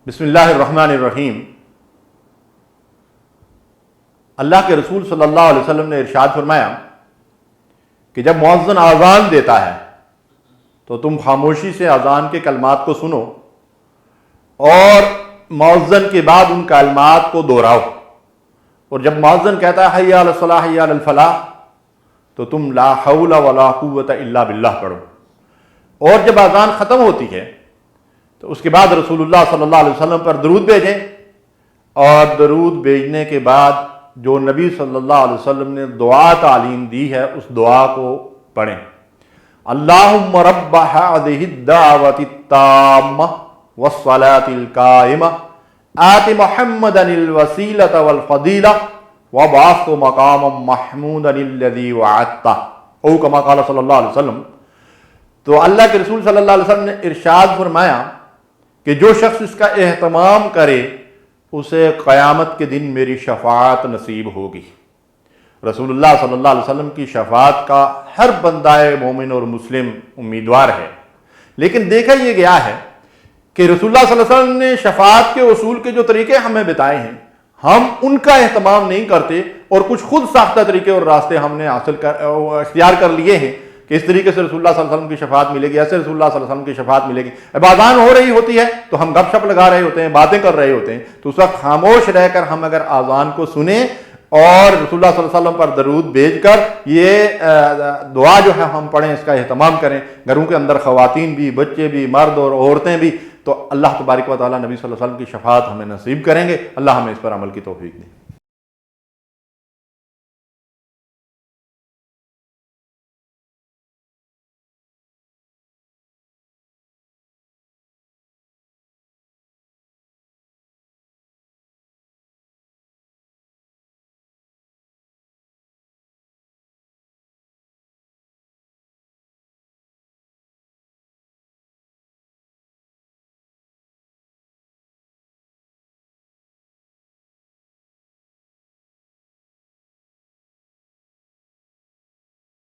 بسم اللہ الرحمن الرحیم۔ اللہ کے رسول صلی اللہ علیہ وسلم نے ارشاد فرمایا کہ جب مؤذن اذان دیتا ہے تو تم خاموشی سے اذان کے کلمات کو سنو اور مؤذن کے بعد ان کلمات کو دہراؤ، اور جب مؤذن کہتا ہے حی علی الصلاح حی علی الفلاح تو تم لا حول ولا قوت الا باللہ پڑھو، اور جب اذان ختم ہوتی ہے تو اس کے بعد رسول اللہ صلی اللہ علیہ وسلم پر درود بھیجیں، اور درود بھیجنے کے بعد جو نبی صلی اللہ علیہ وسلم نے دعا تعلیم دی ہے اس دعا کو پڑھیں۔ اللہم رب ہذہ الدعوۃ التامہ والصلاۃ القائمہ آت محمدا الوسیلۃ والفضیلہ وابعثہ مقاما محمودا الذی وعدتہ، او کما قال صلی اللہ علیہ وسلم۔ تو اللہ کے رسول صلی اللہ علیہ وسلم نے ارشاد فرمایا کہ جو شخص اس کا اہتمام کرے اسے قیامت کے دن میری شفاعت نصیب ہوگی۔ رسول اللہ صلی اللہ علیہ وسلم کی شفاعت کا ہر بندہ مومن اور مسلم امیدوار ہے، لیکن دیکھا یہ گیا ہے کہ رسول اللہ صلی اللہ علیہ وسلم نے شفاعت کے اصول کے جو طریقے ہمیں بتائے ہیں ہم ان کا اہتمام نہیں کرتے، اور کچھ خود ساختہ طریقے اور راستے ہم نے اختیار کر لیے ہیں کہ اس طریقے سے رسول اللہ صلی اللہ علیہ وسلم کی شفاعت ملے گی، ایسے رسول اللہ صلی اللہ علیہ وسلم کی شفاعت ملے گی۔ اب اذان ہو رہی ہوتی ہے تو ہم گپ شپ لگا رہے ہوتے ہیں، باتیں کر رہے ہوتے ہیں، تو اس وقت خاموش رہ کر ہم اگر اذان کو سنیں اور رسول اللہ صلی اللہ علیہ وسلم پر درود بھیج کر یہ دعا جو ہے ہم پڑھیں، اس کا اہتمام کریں، گھروں کے اندر خواتین بھی، بچے بھی، مرد اور عورتیں بھی، تو اللہ تبارک و تعالیٰ نبی صلی اللہ علیہ وسلم کی شفاعت ہمیں نصیب کریں گے۔ اللہ ہمیں اس پر عمل کی توفیق دے۔